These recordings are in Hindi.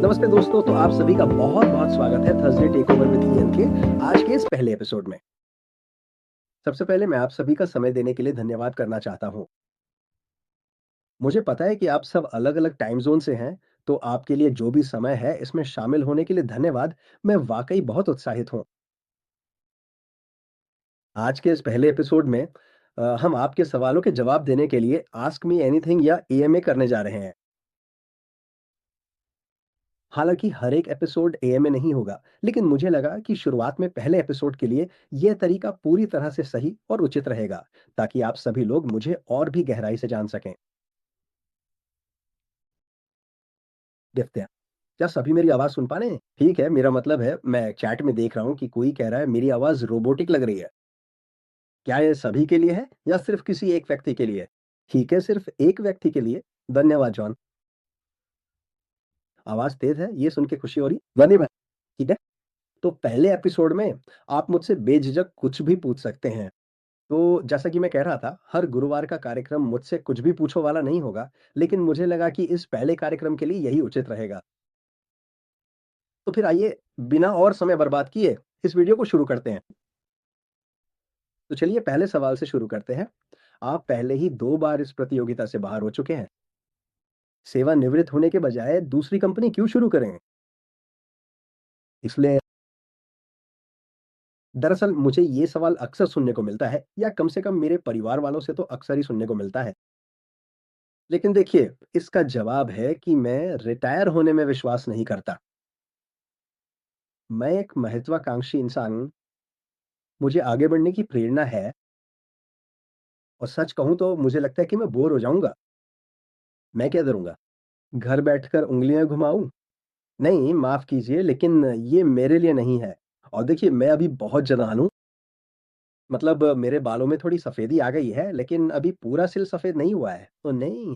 नमस्ते दोस्तों, तो आप सभी का बहुत-बहुत स्वागत है थर्सडे टेकओवर विद ईएन के आज के इस पहले एपिसोड में। सबसे पहले मैं आप सभी का समय देने के लिए धन्यवाद करना चाहता हूँ। मुझे पता है कि आप सब अलग-अलग टाइम ज़ोन से हैं, तो आपके लिए जो भी समय है इसमें शामिल होने के लिए धन्यवाद। मैं वाक़ई बहुत उत्साहित हूँ। आज के इस पहले एपिसोड में हम आपके सवालों के जवाब देने के लिए आस्क मी एनीथिंग या एएमए करने जा रहे हैं। हालाँकि हर एक एपिसोड एएमए नहीं होगा, लेकिन मुझे लगा कि शुरुआत में पहले एपिसोड के लिए यह तरीका पूरी तरह से सही और उचित रहेगा, ताकि आप सभी लोग मुझे और भी गहराई से जान सकें। देखते हैं, क्या सभी मेरी आवाज़ सुन पा रहे हैं? ठीक है, मेरा मतलब है मैं चैट में देख रहा हूँ कि कोई कह रहा है मेरी आवाज़ रोबोटिक लग रही है। क्या ये सभी के लिए है या सिर्फ़ किसी एक व्यक्ति के लिए? ठीक है, सिर्फ़ एक व्यक्ति के लिए। धन्यवाद जॉन। आवाज़ तेज़ है, ये सुन के खुशी हो रही। धन्यवाद। ठीक है, तो पहले एपिसोड में आप मुझसे बेझिझक कुछ भी पूछ सकते हैं। तो जैसा कि मैं कह रहा था, हर गुरुवार का कार्यक्रम मुझसे कुछ भी पूछो वाला नहीं होगा, लेकिन मुझे लगा कि इस पहले कार्यक्रम के लिए यही उचित रहेगा। तो फिर आइए, बिना और समय बर्बाद किए इस वीडियो को शुरू करते हैं। तो चलिए पहले सवाल से शुरू करते हैं। आप पहले ही 2 बार इस प्रतियोगिता से बाहर हो चुके हैं। सेवानिवृत्त होने के बजाय दूसरी कंपनी क्यों शुरू करें? इसलिए दरअसल मुझे ये सवाल अक्सर सुनने को मिलता है या कम से कम मेरे परिवार वालों से तो अक्सर ही सुनने को मिलता है। लेकिन देखिए, इसका जवाब है कि मैं रिटायर होने में विश्वास नहीं करता। मैं एक महत्वाकांक्षी इंसान हूँ, मुझे आगे बढ़ने की प्रेरणा है और सच कहूँ तो मुझे लगता है कि मैं बोर हो जाऊँगा। मैं क्या करूँगा? घर बैठकर उँगलियाँ घुमाऊँ? नहीं, माफ़ कीजिए लेकिन ये मेरे लिए नहीं है। और देखिए मैं अभी बहुत जवान हूँ, मतलब मेरे बालों में थोड़ी सफ़ेदी आ गई है लेकिन अभी पूरा सिर सफ़ेद नहीं हुआ है। तो नहीं,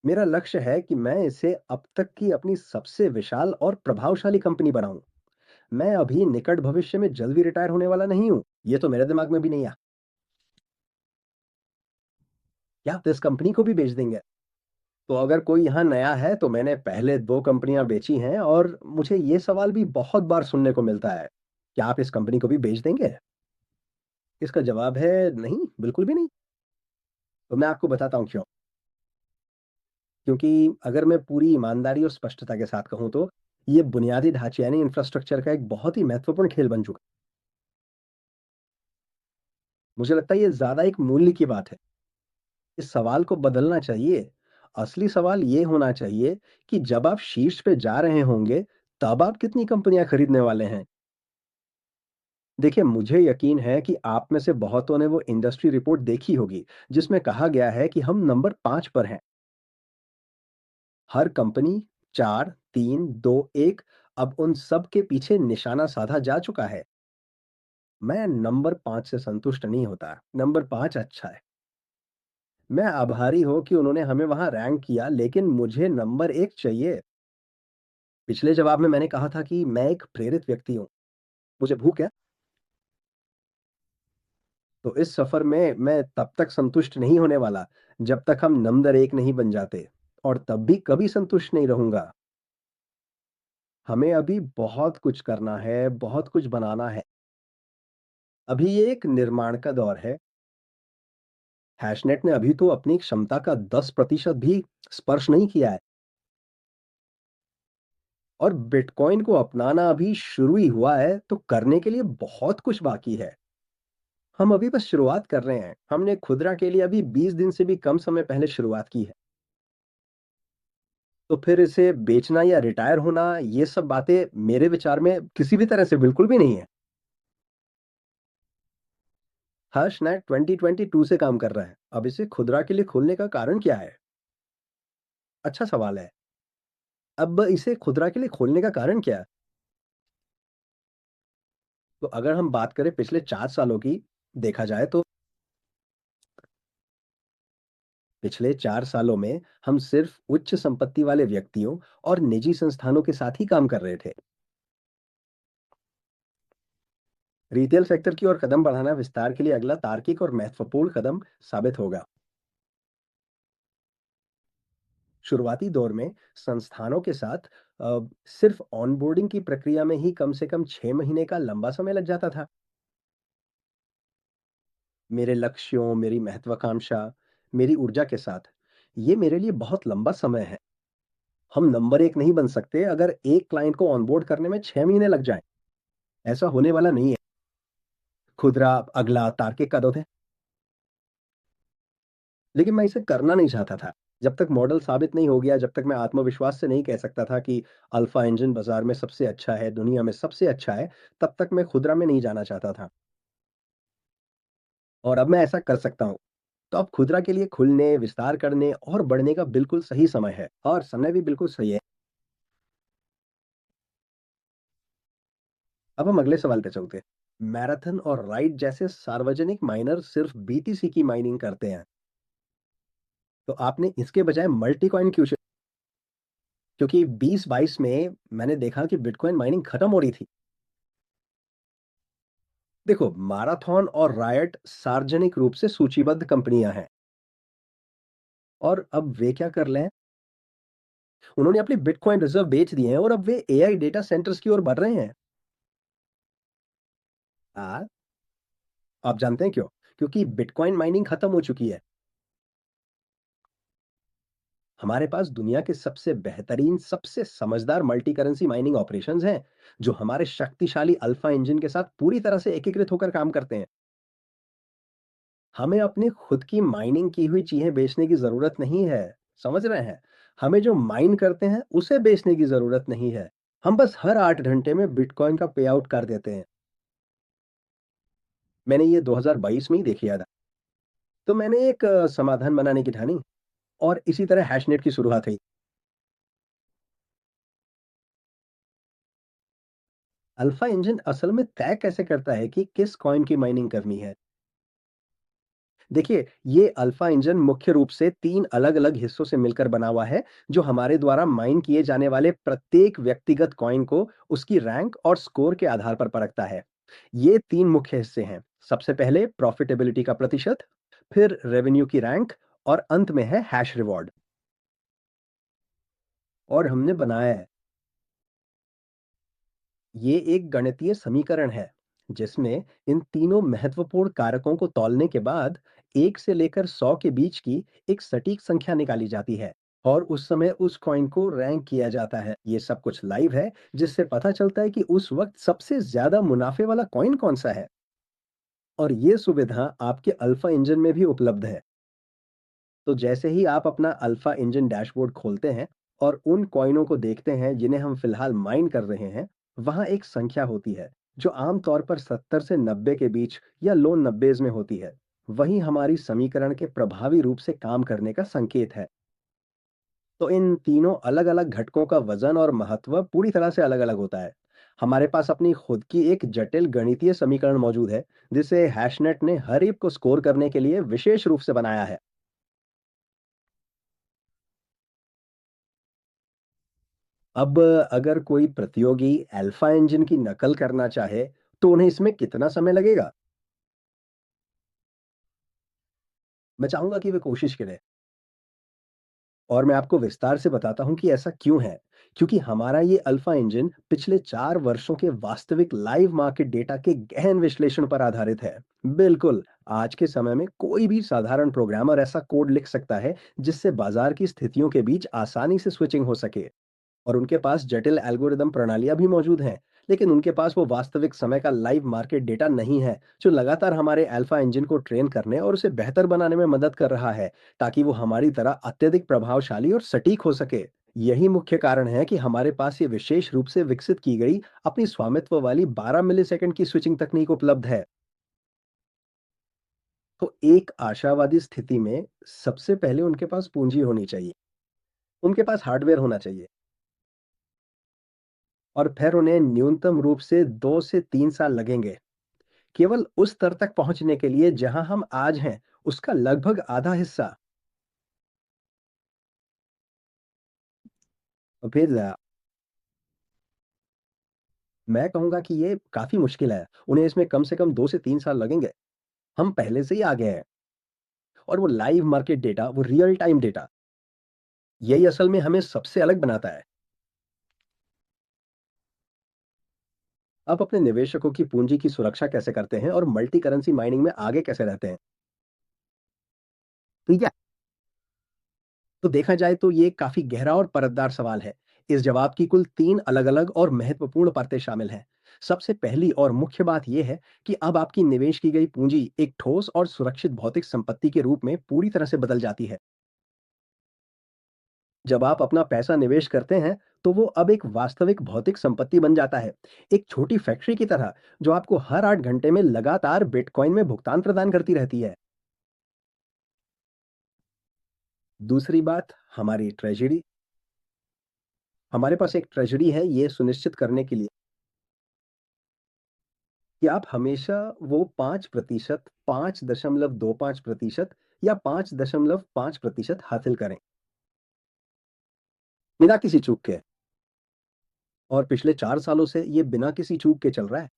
मेरा लक्ष्य है कि मैं इसे अब तक की अपनी सबसे विशाल और प्रभावशाली कंपनी बनाऊँ। मैं अभी निकट भविष्य में जल्दी रिटायर होने वाला नहीं हूँ। ये तो मेरे दिमाग में भी नहीं आया। क्या आप इस कंपनी को भी बेच देंगे? तो अगर कोई यहाँ नया है तो मैंने पहले 2 कंपनियाँ बेची हैं और मुझे ये सवाल भी बहुत बार सुनने को मिलता है। क्या आप इस कंपनी को भी बेच देंगे? इसका जवाब है नहीं, बिल्कुल भी नहीं। तो मैं आपको बताता हूँ क्यों। क्योंकि अगर मैं पूरी ईमानदारी और स्पष्टता के साथ कहूँ तो ये बुनियादी ढाँचे यानी इंफ्रास्ट्रक्चर का एक बहुत ही महत्वपूर्ण खेल बन चुका है। मुझे लगता है ये ज़्यादा एक मूल्य की बात है। इस सवाल को बदलना चाहिए। असली सवाल ये होना चाहिए कि जब आप शीर्ष पे जा रहे होंगे, तब आप कितनी कंपनियाँ खरीदने वाले हैं? देखिए, मुझे यकीन है कि आप में से बहुतों ने वो इंडस्ट्री रिपोर्ट देखी होगी, जिसमें कहा गया है कि हम नंबर 5 पर हैं। हर कंपनी 4, 3, 2, 1 अब उन सब के पीछे निशाना साधा जा चुका है। मैं नंबर 5 से संतुष्ट नहीं होता। नंबर 5 अच्छा है। मैं आभारी हूँ कि उन्होंने हमें वहाँ रैंक किया, लेकिन मुझे नंबर 1 चाहिए। पिछले जवाब में मैंने कहा था कि मैं एक प्रेरित व्यक्ति हूँ। मुझे भूख है, तो इस सफ़र में मैं तब तक संतुष्ट नहीं होने वाला, जब तक हम नंबर 1 नहीं बन जाते और तब भी कभी संतुष्ट नहीं रहूँगा। हमें अभी बहुत कुछ करना है, बहुत कुछ बनाना है। अभी ये एक निर्माण का दौर है। हैशनेट ने अभी तो अपनी क्षमता का 10% भी स्पर्श नहीं किया है और बिटकॉइन को अपनाना अभी शुरू ही हुआ है, तो करने के लिए बहुत कुछ बाकी है। हम अभी बस शुरुआत कर रहे हैं। हमने खुदरा के लिए अभी 20 दिन से भी कम समय पहले शुरुआत की है। तो फिर इसे बेचना या रिटायर होना, ये सब बातें मेरे विचार में किसी भी तरह से बिल्कुल भी नहीं है। हर्षनेट 2022 से काम कर रहा है। अब इसे खुदरा के लिए खोलने का कारण क्या है? अच्छा सवाल है। अब इसे खुदरा के लिए खोलने का कारण क्या है? तो अगर हम बात करें पिछले 4 सालों की, देखा जाए तो पिछले 4 सालों में हम सिर्फ उच्च संपत्ति वाले व्यक्तियों और निजी संस्थानों के साथ ही काम कर रहे थे। रिटेल सेक्टर की ओर कदम बढ़ाना विस्तार के लिए अगला तार्किक और महत्वपूर्ण कदम साबित होगा। शुरुआती दौर में संस्थानों के साथ सिर्फ ऑनबोर्डिंग की प्रक्रिया में ही कम से कम 6 महीने का लंबा समय लग जाता था। मेरे लक्ष्यों, मेरी महत्वाकांक्षा, मेरी ऊर्जा के साथ, ये मेरे लिए बहुत लंबा समय है। हम नंबर 1 नहीं बन सकते अगर एक क्लाइंट को ऑनबोर्ड करने में 6 महीने लग जाएँ, ऐसा होने वाला नहीं है। खुदरा अगला तार्किक कदम है, लेकिन मैं इसे करना नहीं चाहता था। जब तक मॉडल साबित नहीं हो गया, जब तक मैं आत्मविश्वास से नहीं कह सकता था कि अल्फा इंजन बाज़ार में सबसे अच्छा है, दुनिया में सबसे अच्छा है, तब तक मैं खुदरा में नहीं जाना चाहता था और अब मैं ऐसा कर सकता हूँ। तो अब खुदरा के लिए खुलने, विस्तार करने और बढ़ने का बिल्कुल सही समय है और समय भी बिल्कुल सही है। अब हम अगले सवाल पे चलते हैं। मैराथन और राइड जैसे सार्वजनिक माइनर सिर्फ बीटीसी की माइनिंग करते हैं, तो आपने इसके बजाय मल्टी कॉइन क्यों क्योंकि 2022 में मैंने देखा कि बिटकॉइन माइनिंग खत्म हो रही थी। देखो, मैराथन और रायट सार्वजनिक रूप से सूचीबद्ध कंपनियां हैं और अब वे क्या कर रहे हैं? उन्होंने अपने बिटकॉइन रिजर्व बेच दिए हैं और अब वे एआई डेटा सेंटर्स की ओर बढ़ रहे हैं। हाँ, आप जानते हैं क्यों? क्योंकि बिटकॉइन माइनिंग खत्म हो चुकी है। हमारे पास दुनिया के सबसे बेहतरीन, सबसे समझदार मल्टी करेंसी माइनिंग ऑपरेशंस हैं, जो हमारे शक्तिशाली अल्फा इंजन के साथ पूरी तरह से एकीकृत होकर काम करते हैं। हमें अपनी खुद की माइनिंग की हुई चीजें बेचने की जरूरत नहीं है। समझ रहे हैं? हमें जो माइन करते हैं उसे बेचने की जरूरत नहीं है। हम बस हर 8 घंटे में बिटकॉइन का पे आउट कर देते हैं। मैंने ये 2022 में ही देख लिया था। तो मैंने एक समाधान बनाने की ठानी और इसी तरह हैशनेट की शुरुआत हुई। अल्फा इंजन असल में तय कैसे करता है कि किस कॉइन की माइनिंग करनी है? देखिए, ये अल्फा इंजन मुख्य रूप से 3 अलग-अलग हिस्सों से मिलकर बना हुआ है, जो हमारे द्वारा माइन किए जाने वाले प्रत्येक व्यक्तिगत कॉइन को उसकी रैंक और स्कोर के आधार पर परखता है। ये 3 मुख्य हिस्से हैं। सबसे पहले प्रॉफिटेबिलिटी का प्रतिशत, फिर रेवेन्यू की रैंक और अंत में है हैश रिवॉर्ड। और हमने बनाया है, ये एक गणितीय समीकरण है, जिसमें इन तीनों महत्वपूर्ण कारकों को तौलने के बाद 1 से लेकर 100 के बीच की एक सटीक संख्या निकाली जाती है और उस समय उस कॉइन को रैंक किया जाता है। ये सब कुछ लाइव है, जिससे पता चलता है कि उस वक्त सबसे ज्यादा मुनाफे वाला कॉइन कौन सा है और ये सुविधा आपके अल्फा इंजन में भी उपलब्ध है। तो जैसे ही आप अपना अल्फा इंजन डैशबोर्ड खोलते हैं और उन कॉइनों को देखते हैं जिन्हें हम फिलहाल माइन कर रहे हैं, वहां एक संख्या होती है जो आमतौर पर 70 से 90 के बीच या लो 90s में होती है। वही हमारी समीकरण के प्रभावी रूप से काम करने का संकेत है। तो इन तीनों अलग-अलग घटकों का वजन और महत्व पूरी तरह से अलग-अलग होता है। हमारे पास अपनी खुद की एक जटिल गणितीय समीकरण मौजूद है, जिसे हैशनेट ने हर एक को स्कोर करने के लिए विशेष रूप से बनाया है। अब अगर कोई प्रतियोगी अल्फा इंजन की नकल करना चाहे, तो उन्हें इसमें कितना समय लगेगा? मैं चाहूंगा कि वे कोशिश करें और मैं आपको विस्तार से बताता हूं कि ऐसा क्यों है। क्योंकि हमारा ये अल्फा इंजन पिछले 4 वर्षों के वास्तविक लाइव मार्केट डेटा के गहन विश्लेषण पर आधारित है। बिल्कुल, आज के समय में कोई भी साधारण प्रोग्रामर ऐसा कोड लिख सकता है जिससे बाजार की स्थितियों के बीच आसानी से स्विचिंग हो सके। और उनके पास जटिल एल्गोरिदम प्रणालियां भी मौजूद हैं, लेकिन उनके पास वो वास्तविक समय का लाइव मार्केट डेटा नहीं है, जो लगातार हमारे अल्फा इंजन को ट्रेन करने और उसे बेहतर बनाने में मदद कर रहा है, ताकि वो हमारी तरह अत्यधिक प्रभावशाली और सटीक हो सके। यही मुख्य कारण है कि हमारे पास ये विशेष रूप से विकसित की गई अपनी स्वामित्व वाली 12 मिलीसेकंड की स्विचिंग तकनीक उपलब्ध है। तो एक आशावादी स्थिति में सबसे पहले उनके पास पूंजी होनी चाहिए, उनके पास हार्डवेयर होना चाहिए और फिर उन्हें न्यूनतम रूप से 2 से 3 साल लगेंगे, केवल उस स्तर तक पहुंचने के लिए जहां हम आज हैं, उसका लगभग आधा हिस्सा। और फिर मैं कहूंगा कि ये काफी मुश्किल है। उन्हें इसमें कम से कम 2 से 3 साल लगेंगे। हम पहले से ही आगे हैं और वो लाइव मार्केट डेटा, वो रियल टाइम डेटा यही असल में हमें सबसे अलग बनाता है। आप अपने निवेशकों की पूंजी की सुरक्षा कैसे करते हैं और मल्टी करेंसी माइनिंग में आगे कैसे रहते हैं? ठीक है। तो देखा जाए तो ये काफी गहरा और परतदार सवाल है। इस जवाब की कुल 3 अलग-अलग और महत्वपूर्ण परतें शामिल हैं। सबसे पहली और मुख्य बात यह है कि अब आपकी निवेश की गई पूंजी एक ठोस और सुरक्षित भौतिक संपत्ति के रूप में पूरी तरह से बदल जाती है। जब आप अपना पैसा निवेश करते हैं, तो वो अब एक वास्तविक भौतिक संपत्ति बन जाता है। एक छोटी फैक्ट्री की तरह, जो आपको हर 8 घंटे में लगातार बिटकॉइन में भुगतान प्रदान करती रहती है। दूसरी बात, हमारी ट्रेज़री। हमारे पास एक ट्रेज़री है ये सुनिश्चित करने के लिए कि आप हमेशा वो 5%, 5.25% या 5.5% हासिल करें, बिना किसी चूक के। और पिछले 4 सालों से ये बिना किसी चूक के चल रहा है।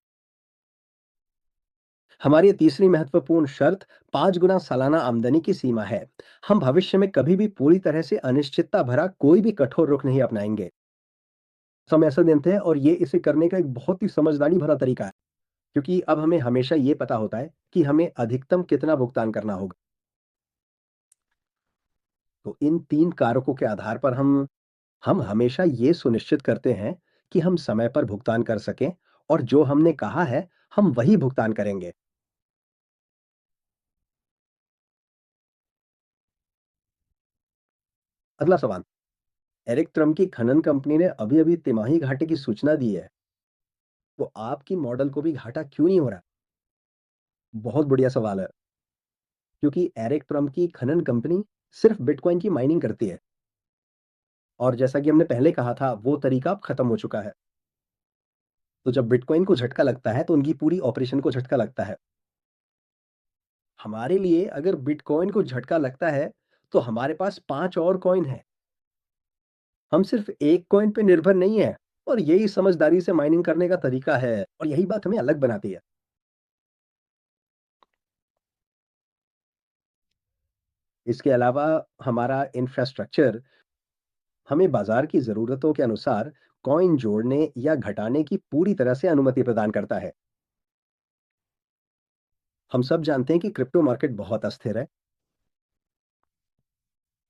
हमारी तीसरी महत्वपूर्ण शर्त 5 गुना सालाना आमदनी की सीमा है। हम भविष्य में कभी भी पूरी तरह से अनिश्चितता भरा कोई भी कठोर रुख नहीं अपनाएंगे। समय ऐसा देते हैं और ये इसे करने का एक बहुत ही समझदारी भरा तरीका है, क्योंकि अब हमें हमेशा ये पता होता है कि हमें अधिकतम कितना भुगतान करना होगा। तो इन 3 कारकों के आधार पर हम हमेशा ये सुनिश्चित करते हैं कि हम समय पर भुगतान कर सकें, और जो हमने कहा है, हम वही भुगतान करेंगे। अगला सवाल, एरिक ट्रम की खनन कंपनी ने अभी-अभी तिमाही घाटे की सूचना दी है। तो आपकी मॉडल को भी घाटा क्यों नहीं हो रहा? बहुत बढ़िया सवाल है। क्योंकि एरिक ट्रम की खनन कंपनी सिर्फ बिटकॉइन की माइनिंग करती है, और जैसा कि हमने पहले कहा था, वो तरीका अब खत्म हो चुका है। तो जब बिटकॉइन को झटका लगता है, तो उनकी पूरी ऑपरेशन को झटका लगता है। हमारे लिए अगर बिटकॉइन को झटका लगता है, तो हमारे पास 5 और कॉइन हैं। हम सिर्फ एक कॉइन पे निर्भर नहीं है, और यही समझदारी से माइनिंग करने का तरीका है, और यही बात हमें अलग बनाती है। इसके अलावा हमारा इंफ्रास्ट्रक्चर हमें बाजार की ज़रूरतों के अनुसार कॉइन जोड़ने या घटाने की पूरी तरह से अनुमति प्रदान करता है। हम सब जानते हैं कि क्रिप्टो मार्केट बहुत अस्थिर है,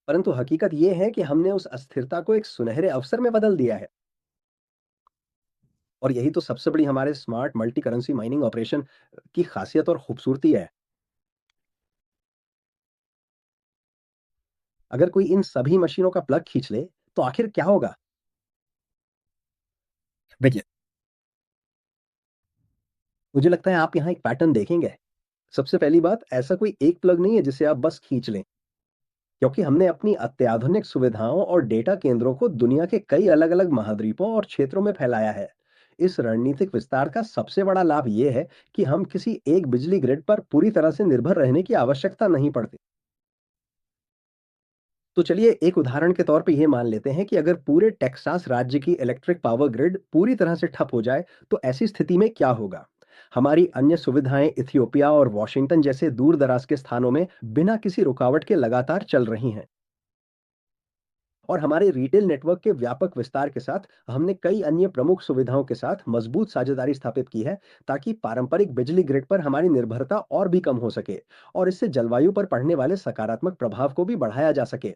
परंतु हकीकत यह है कि हमने उस अस्थिरता को एक सुनहरे अवसर में बदल दिया है। और यही तो सबसे बड़ी हमारे smart multi currency mining operation की खासियत और खूबसूरती है। अगर कोई इन सभी मशीनों का प्लग खींच ले, तो आखिर क्या होगा? देखिए, मुझे लगता है आप यहाँ एक पैटर्न देखेंगे। सबसे पहली बात, ऐसा कोई एक प्लग नहीं है जिसे आप बस खींच लें, क्योंकि हमने अपनी अत्याधुनिक सुविधाओं और डेटा केंद्रों को दुनिया के कई अलग-अलग महाद्वीपों और क्षेत्रों में फैलाया है। इस रणनीतिक विस्तार का सबसे बड़ा लाभ ये है कि हम किसी एक बिजली ग्रिड पर पूरी तरह से निर्भर रहने की आवश्यकता नहीं पड़ती। तो चलिए एक उदाहरण के तौर पे ये मान लेते हैं कि अगर पूरे टेक्सास राज्य की इलेक्ट्रिक पावर ग्रिड पूरी तरह से ठप हो जाए, तो ऐसी स्थिति में क्या होगा? हमारी अन्य सुविधाएं इथियोपिया और वॉशिंगटन जैसे दूर दराज के स्थानों में बिना किसी रुकावट के लगातार चल रही हैं। और हमारे रिटेल नेटवर्क के व्यापक विस्तार के साथ हमने कई अन्य प्रमुख सुविधाओं के साथ मजबूत साझेदारी स्थापित की है, ताकि पारंपरिक बिजली ग्रिड पर हमारी निर्भरता और भी कम हो सके, और इससे जलवायु पर पड़ने वाले सकारात्मक प्रभाव को भी बढ़ाया जा सके।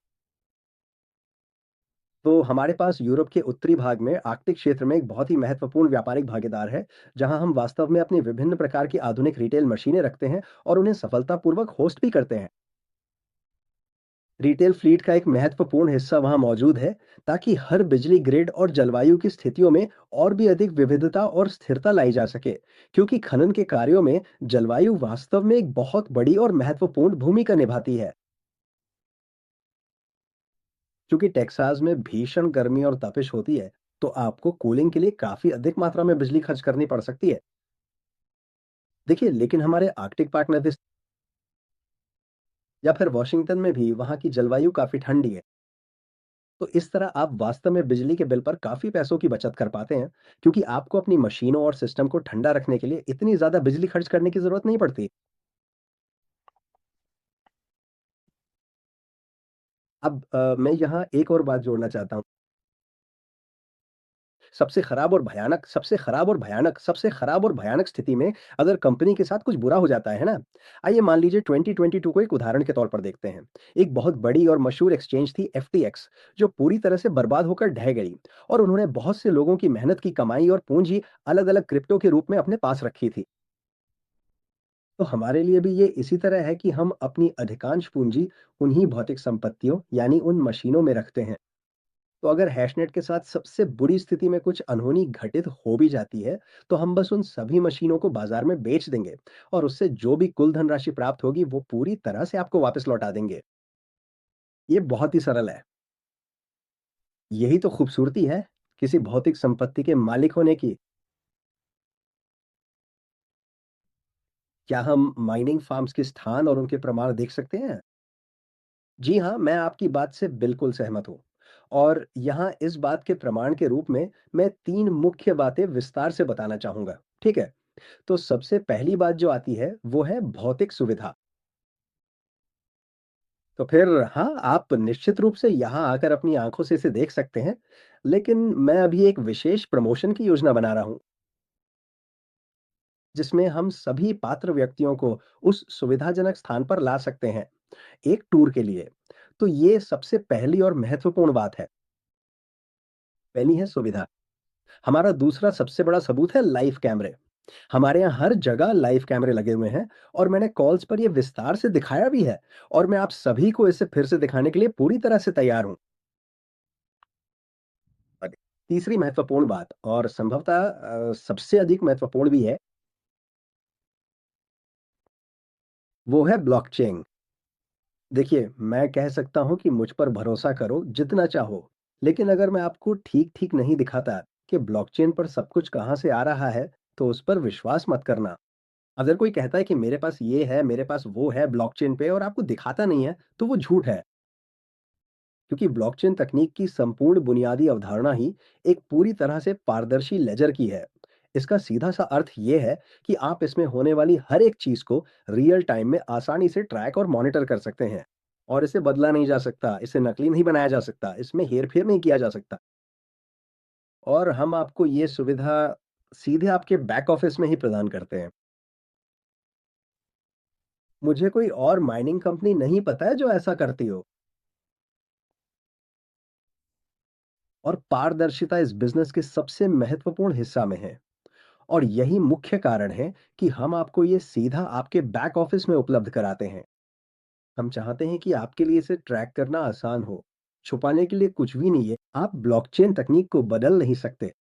तो हमारे पास यूरोप के उत्तरी भाग में आर्कटिक क्षेत्र में एक बहुत ही महत्वपूर्ण व्यापारिक भागीदार है, जहां हम वास्तव में अपनी विभिन्न प्रकार की आधुनिक रिटेल मशीनें रखते हैं और उन्हें सफलतापूर्वक होस्ट भी करते हैं। रिटेल फ्लीट का एक महत्वपूर्ण हिस्सा वहां मौजूद है, ताकि हर बिजली ग्रिड और जलवायु की स्थितियों में और भी अधिक विविधता और स्थिरता लाई जा सके, क्योंकि खनन के कार्यों में जलवायु वास्तव में एक बहुत बड़ी और महत्वपूर्ण भूमिका निभाती है। क्योंकि टेक्सास में भीषण गर्मी और तपिश होती है, तो आपको कूलिंग के लिए काफी अधिक मात्रा में बिजली खर्च करनी पड़ सकती है। देखिए, लेकिन हमारे आर्कटिक पार्टनर देश या फिर वॉशिंगटन में भी वहाँ की जलवायु काफी ठंडी है। तो इस तरह आप वास्तव में बिजली के बिल पर काफी पैसों की बचत कर पाते हैं, क्योंकि आपको अपनी मशीनों और सिस्टम को ठंडा रखने के लिए इतनी ज्यादा बिजली खर्च करने की जरूरत नहीं पड़ती। अब मैं यहाँ एक और बात जोड़ना चाहता हूँ। सबसे खराब और भयानक स्थिति में अगर कंपनी के साथ कुछ बुरा हो जाता है ना, आइए मान लीजिए 2022 को एक उदाहरण के तौर पर देखते हैं। एक बहुत बड़ी और मशहूर एक्सचेंज थी एफटीएक्स, जो पूरी तरह से बर्बाद होकर ढह गई और उन्होंने बहुत से लोगों की मेहनत की कमाई और पूंजी अलग-अलग क्रिप्टो के रूप में अपने पास रखी थी। तो हमारे लिए भी ये इसी तरह है कि हम अपनी अधिकांश पूंजी उन्हीं भौतिक संपत्तियों यानी उन मशीनों में रखते हैं। तो अगर हैशनेट के साथ सबसे बुरी स्थिति में कुछ अनहोनी घटित हो भी जाती है, तो हम बस उन सभी मशीनों को बाजार में बेच देंगे और उससे जो भी कुल धनराशि प्राप्त होगी वो पूरी तरह से आपको वापस लौटा देंगे। ये बहुत ही सरल है। यही तो खूबसूरती है किसी भौतिक संपत्ति के मालिक होने की। क्या हम माइनिंग फार्म्स के स्थान और उनके प्रमाण देख सकते हैं? जी हाँ, मैं आपकी बात से बिल्कुल सहमत हूँ। और यहाँ इस बात के प्रमाण के रूप में मैं 3 मुख्य बातें विस्तार से बताना चाहूँगा, ठीक है? तो सबसे पहली बात जो आती है, वो है भौतिक सुविधा। तो फिर हाँ, आप निश्चित रूप से यहाँ आकर अपनी आँखों से इसे देख सकते हैं, लेकिन मैं अभी एक विशेष प्रमोशन की योजना बना रहा हूँ, जिसमें हम सभी पात्र व्यक्तियों को उस सुविधाजनक स्थान पर ला सकते हैं, एक टूर के लिए। तो ये सबसे पहली और महत्वपूर्ण बात है। पहली है सुविधा। हमारा दूसरा सबसे बड़ा सबूत है लाइव कैमरे। हमारे यहाँ हर जगह लाइव कैमरे लगे हुए हैं और मैंने कॉल्स पर ये विस्तार से दिखाया भी है और मैं आप सभी को इसे फिर से दिखाने के लिए पूरी तरह से तैयार हूँ। और तीसरी महत्वपूर्ण बात और संभवतः सबसे अधिक महत्वपूर्ण भी है, वो है ब्लॉकचेन। देखिए, मैं कह सकता हूँ कि मुझ पर भरोसा करो जितना चाहो, लेकिन अगर मैं आपको ठीक-ठीक नहीं दिखाता कि ब्लॉकचेन पर सब कुछ कहाँ से आ रहा है, तो उस पर विश्वास मत करना। अगर कोई कहता है कि मेरे पास ये है, मेरे पास वो है ब्लॉकचेन पे और आपको दिखाता नहीं है, तो वो झूठ है। क्योंकि ब्लॉकचेन तकनीक की संपूर्ण बुनियादी अवधारणा ही एक पूरी तरह से पारदर्शी लेजर की है। इसका सीधा सा अर्थ ये है कि आप इसमें होने वाली हर एक चीज को रियल टाइम में आसानी से ट्रैक और मॉनिटर कर सकते हैं। और इसे बदला नहीं जा सकता, इसे नकली नहीं बनाया जा सकता, इसमें हेर-फेर नहीं किया जा सकता। और हम आपको ये सुविधा सीधे आपके बैक ऑफिस में ही प्रदान करते हैं। मुझे कोई और माइनिंग कंपनी नहीं पता है जो ऐसा करती हो। और पारदर्शिता इस बिज़नेस के सबसे महत्वपूर्ण हिस्सा में है। और यही मुख्य कारण है कि हम आपको ये सीधा आपके बैक ऑफिस में उपलब्ध कराते हैं। हम चाहते हैं कि आपके लिए इसे ट्रैक करना आसान हो। छुपाने के लिए कुछ भी नहीं है। आप ब्लॉकचेन तकनीक को बदल नहीं सकते।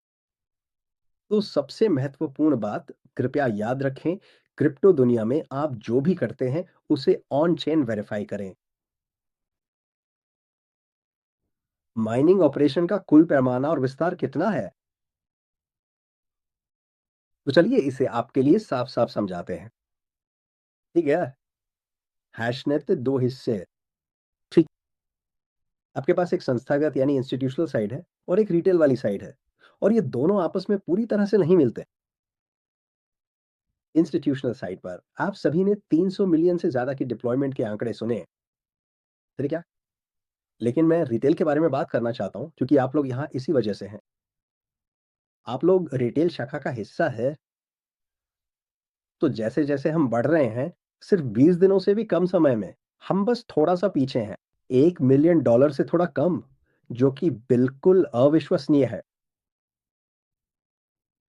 तो सबसे महत्वपूर्ण बात कृपया याद रखें, क्रिप्टो दुनिया में आप जो भी करते हैं, उसे ऑन चेन वेरीफाई करें। माइनिंग ऑपरेशन का कुल पैमाना और विस्तार कितना है? तो चलिए इसे आपके लिए साफ-साफ समझाते हैं। ठीक है? हैशनेट के 2 हिस्से हैं। ठीक, आपके पास एक संस्थागत यानी इंस्टीट्यूशनल साइड है और एक रिटेल वाली साइड है और ये दोनों आपस में पूरी तरह से नहीं मिलते। इंस्टीट्यूशनल साइड पर आप सभी ने 300 मिलियन से ज़्यादा की डिप्लॉयमेंट के आंकड़े सुने हैं, फिर क्या? लेकिन मैं रिटेल के बारे में बात करना चाहता हूँ क्योंकि आप लोग यहाँ इसी वजह से हैं। आप लोग रिटेल शाखा का हिस्सा है, तो जैसे-जैसे हम बढ़ रहे हैं, सिर्फ 20 दिनों से भी कम समय में, हम बस थोड़ा-सा पीछे हैं। $1 मिलियन डॉलर से थोड़ा कम, जो कि बिल्कुल अविश्वसनीय है।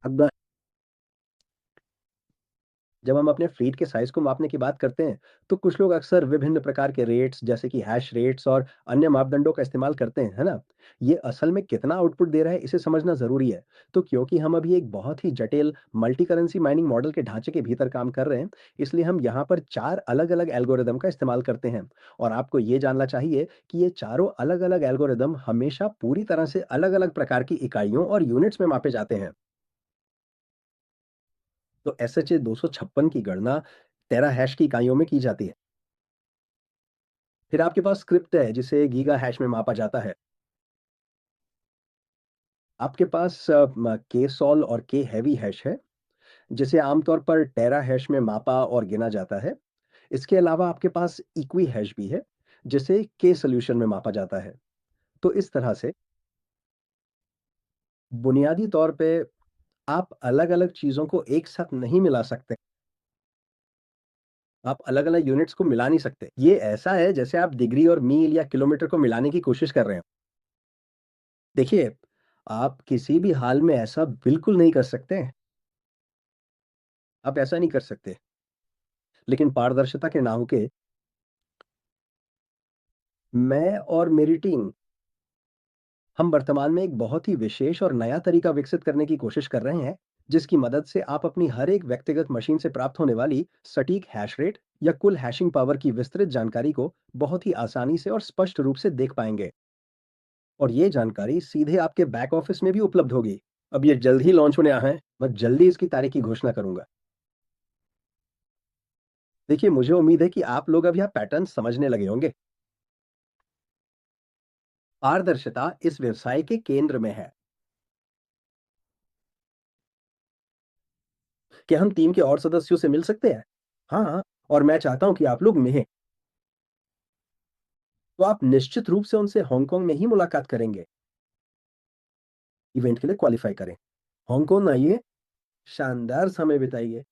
अब जब हम अपने फ्लीट के साइज़ को मापने की बात करते हैं, तो कुछ लोग अक्सर विभिन्न प्रकार के रेट्स जैसे कि हैश रेट्स और अन्य मापदंडों का इस्तेमाल करते हैं, है ना? ये असल में कितना आउटपुट दे रहा है, इसे समझना ज़रूरी है। तो क्योंकि हम अभी एक बहुत ही जटिल मल्टी करेंसी माइनिंग मॉडल के ढांचे के भीतर काम कर रहे हैं, इसलिए हम यहाँ पर 4 अलग-अलग एल्गोरिदम का इस्तेमाल करते हैं। और आपको ये जानना चाहिए कि ये चारों अलग-अलग एल्गोरिदम हमेशा पूरी तरह से अलग-अलग प्रकार की इकाइयों और यूनिट्स में मापे जाते हैं। तो एसएचए 256 की गणना टेराहैश की इकाइयों में की जाती है। फिर आपके पास स्क्रिप्ट है जिसे गीगा हैश में मापा जाता है। आपके पास के सॉल और के हैवी हैश है जिसे आमतौर पर टेरा हैश में मापा और गिना जाता है। इसके अलावा आपके पास इक्वी हैश भी है जिसे के सॉल्यूशन में मापा जाता है। तो इस तरह से बुनियादी तौर पे आप अलग-अलग चीज़ों को एक साथ नहीं मिला सकते। आप अलग-अलग यूनिट्स को मिला नहीं सकते। ये ऐसा है जैसे आप डिग्री और मील या किलोमीटर को मिलाने की कोशिश कर रहे हो। देखिए, आप किसी भी हाल में ऐसा बिल्कुल नहीं कर सकते हैं। आप ऐसा नहीं कर सकते। लेकिन पारदर्शिता के नाम के मैं और मेरी टीम, हम वर्तमान में एक बहुत ही विशेष और नया तरीका विकसित करने की कोशिश कर रहे हैं, जिसकी मदद से आप अपनी हर एक व्यक्तिगत मशीन से प्राप्त होने वाली सटीक हैश रेट या कुल हैशिंग पावर की विस्तृत जानकारी को बहुत ही आसानी से और स्पष्ट रूप से देख पाएंगे। और ये जानकारी सीधे आपके बैक ऑफिस में भी उपलब्ध होगी। अब ये जल्द ही लॉन्च होने आ है। मैं जल्दी इसकी तारीख की घोषणा करूंगा। देखिए, मुझे उम्मीद है कि आप लोग अब यह पैटर्न समझने लगे होंगे। पारदर्शिता इस व्यवसाय के केंद्र में है। क्या हम टीम के और सदस्यों से मिल सकते हैं? हाँ, और मैं चाहता हूं कि आप लोग मिलें। तो आप निश्चित रूप से उनसे हांगकांग में ही मुलाकात करेंगे। इवेंट के लिए क्वालिफाई करें। हांगकांग आइए, शानदार समय बिताइए।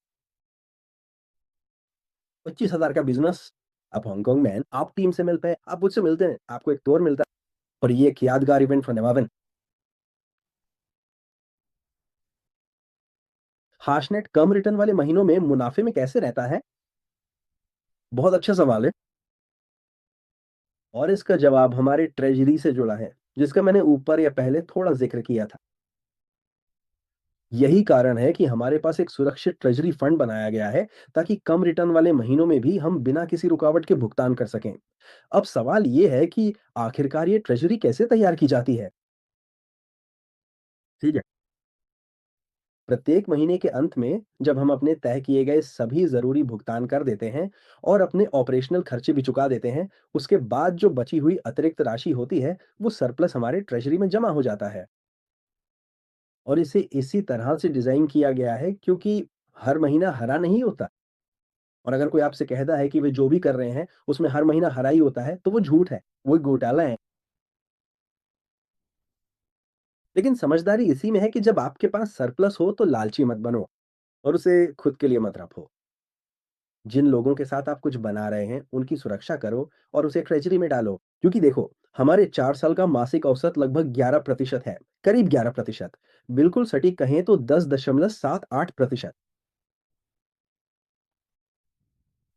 25,000 का बिजनेस। आप हांगकांग में हैं, आप टीम से मिलते हैं, आप मुझसे मिलते हैं, आपको एक टूर मिलता है। और ये एक यादगार इवेंट फॉर नेवावन। हाशनेट कम रिटर्न वाले महीनों में मुनाफे में कैसे रहता है? बहुत अच्छा सवाल है। और इसका जवाब हमारे ट्रेजरी से जुड़ा है, जिसका मैंने ऊपर या पहले थोड़ा जिक्र किया था। यही कारण है कि हमारे पास एक सुरक्षित ट्रेजरी फंड बनाया गया है, ताकि कम रिटर्न वाले महीनों में भी हम बिना किसी रुकावट के भुगतान कर सकें। अब सवाल ये है कि आखिरकार ये ट्रेजरी कैसे तैयार की जाती है? ठीक है। प्रत्येक महीने के अंत में जब हम अपने तय किए गए सभी जरूरी भुगतान कर देते हैं और अपने ऑपरेशनल खर्चे भी चुका देते हैं, उसके बाद जो बची हुई अतिरिक्त राशि होती है, वो सरप्लस हमारे ट्रेजरी में जमा हो जाता है। और इसे इसी तरह से डिजाइन किया गया है क्योंकि हर महीना हरा नहीं होता। और अगर कोई आपसे कहता है कि वे जो भी कर रहे हैं उसमें हर महीना हरा ही होता है, तो वो झूठ है, वो एक घोटाला है। लेकिन समझदारी इसी में है कि जब आपके पास सरप्लस हो तो लालची मत बनो और उसे खुद के लिए मत रखो। जिन लोगों के साथ आप कुछ बना रहे हैं, उनकी सुरक्षा करो और उसे ट्रेजरी में डालो। क्योंकि देखो, हमारे 4 साल का मासिक औसत लगभग 11% है, करीब 11%। बिल्कुल सटीक कहें तो 10.78%।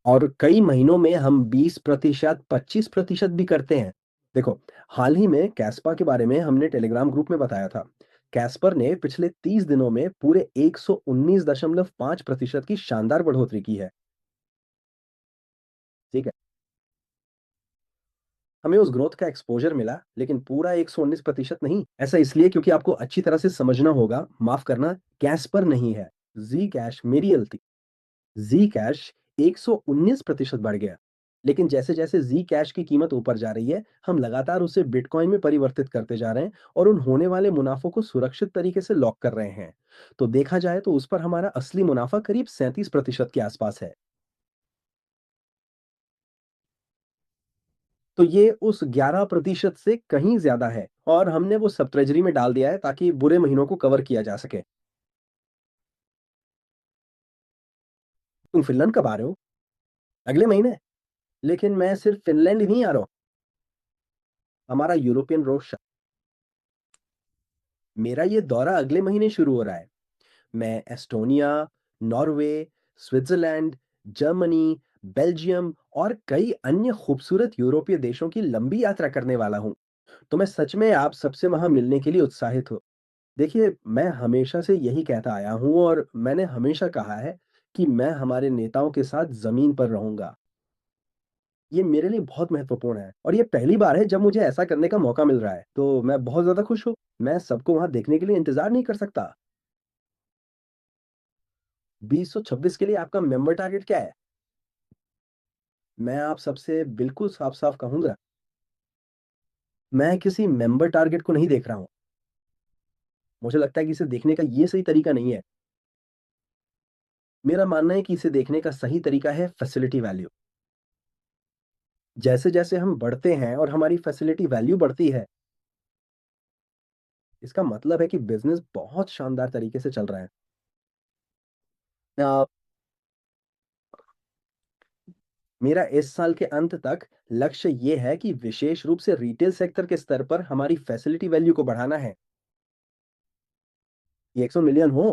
और कई महीनों में हम 20%, 25% भी करते हैं। देखो, हाल ही में कैस्पा के बारे में हमने टेलीग्राम ग्रुप में बताया था। कैस्पर ने पिछले 30 दिनों में पूरे 119.5% की शानदार बढ़ोतरी की है। ठीक है। हमें उस ग्रोथ का एक्सपोज़र मिला, लेकिन पूरा 119% नहीं। ऐसा इसलिए क्योंकि आपको अच्छी तरह से समझना होगा, माफ़ करना, कैस्पर नहीं है, ज़ी कैश मेरी गलती। ज़ी कैश 119% बढ़ गया। लेकिन जैसे-जैसे ज़ी कैश की कीमत ऊपर जा रही है, हम लगातार उसे बिटकॉइन में परिवर्तित करते जा रहे हैं और उन होने वाले मुनाफों को सुरक्षित तरीके से लॉक कर रहे हैं। तो देखा जाए तो उस पर हमारा असली मुनाफा करीब 37% के आसपास है। तो ये उस 11% से कहीं ज़्यादा है और हमने वो सब ट्रेज़री में डाल दिया है ताकि बुरे महीनों को कवर किया जा सके। तुम फ़िनलैंड कब आ रहे हो? अगले महीने? लेकिन मैं सिर्फ़ फ़िनलैंड ही नहीं आ रहा हूँ, हमारा यूरोपियन रोड श मेरा ये दौरा अगले महीने शुरू हो रहा है। मैं Estonia, Norway, Switzerland, Germany, Belgium और कई अन्य खूबसूरत यूरोपीय देशों की लंबी यात्रा करने वाला हूँ। तो मैं सच में आप सबसे वहाँ मिलने के लिए उत्साहित हूँ। देखिए, मैं हमेशा से यही कहता आया हूँ और मैंने हमेशा कहा है कि मैं हमारे नेताओं के साथ ज़मीन पर रहूँगा। ये मेरे लिए बहुत महत्वपूर्ण है और ये पहली बार है जब मुझे ऐसा करने का मौका मिल रहा है। तो मैं बहुत ज़्यादा खुश हूँ। मैं सबको वहाँ देखने के लिए इंतज़ार नहीं कर सकता। 2026 के लिए आपका मेंबर टारगेट क्या है? मैं आप सबसे बिल्कुल साफ-साफ कहूँगा, मैं किसी मेंबर टारगेट को नहीं देख रहा हूँ। मुझे लगता है कि इसे देखने का ये सही तरीका नहीं है। मेरा मानना है कि इसे देखने का सही तरीका है फैसिलिटी वैल्यू। जैसे-जैसे हम बढ़ते हैं और हमारी फैसिलिटी वैल्यू बढ़ती है, इसका मतलब है कि बिज़नेस बहुत शानदार तरीके से चल रहा है। अ, मेरा इस साल के अंत तक लक्ष्य ये है कि विशेष रूप से रिटेल सेक्टर के स्तर पर हमारी फैसिलिटी वैल्यू को बढ़ाना है। ये 100 मिलियन हो,